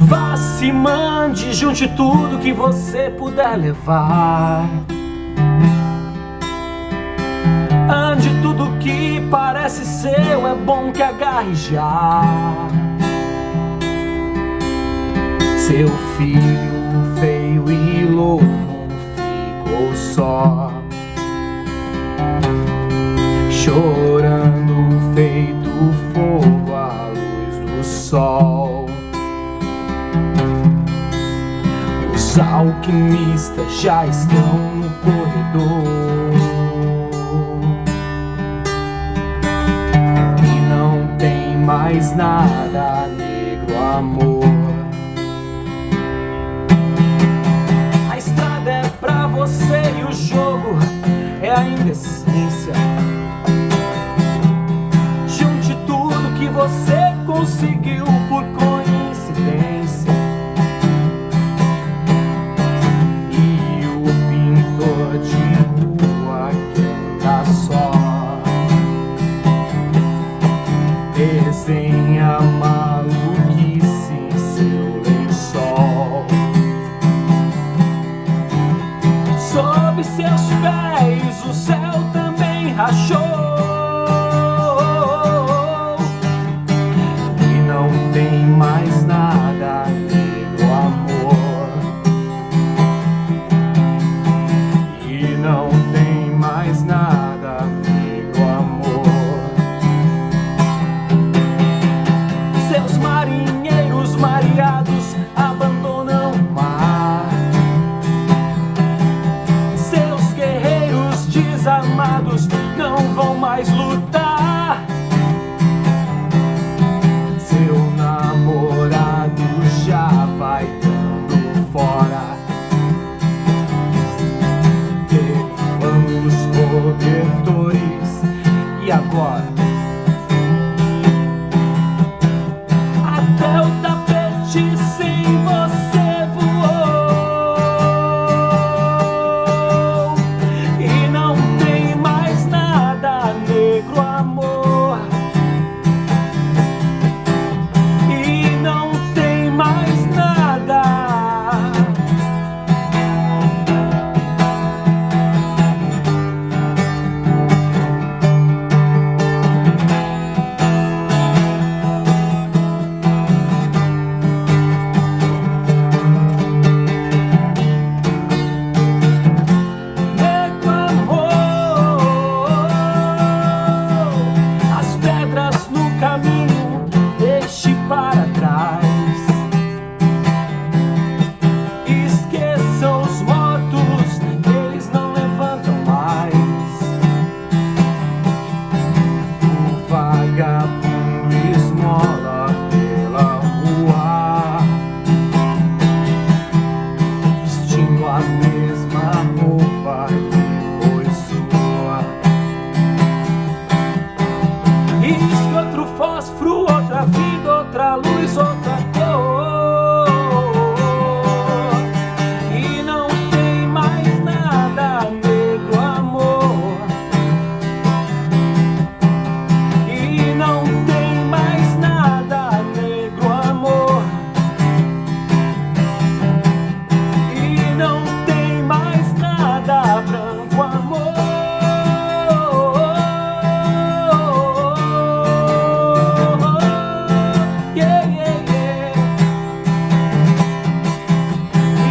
Vá, se mande, junte tudo que você puder levar. Ande, tudo que parece seu é bom que agarre já. Seu filho feio e louco ficou só, chorando feito fogo à luz do sol. Os alquimistas já estão no corredor e não tem mais nada, negro amor. A estrada é pra você e o jogo é a indecência. Junte tudo que você conseguiu por coincidência. E o pintor de rua que anda só desenha maluquice em seu lençol. Sob seus pés o céu também rachou e não tem mais nada, negro amor. E não tem mais nada, negro amor. Seus marinheiros mareados abandonam o mar. Seus guerreiros desarmados não vão mais lutar. Seu namorado já vai dando fora. Levando os cobertores. E agora? Até o tapete sem você voou e não tem mais nada, negro amor. E não tem mais nada. Negro amor, as pedras no caminho deixe para trás. Esqueçam os mortos, eles não levantam mais. O vagabundo esmola pela rua, vestindo a mesma roupa que foi sua. Risca outro fósforo, outra vida, outra luz, outra cor. E não tem mais nada, negro amor. E não tem mais nada, negro amor. E não tem mais nada, branco amor. Yeah, yeah, yeah.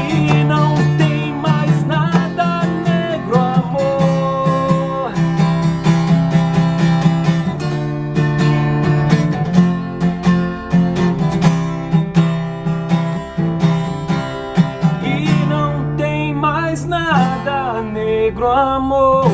E não tem mais nada, negro amor. E não tem mais nada, negro amor.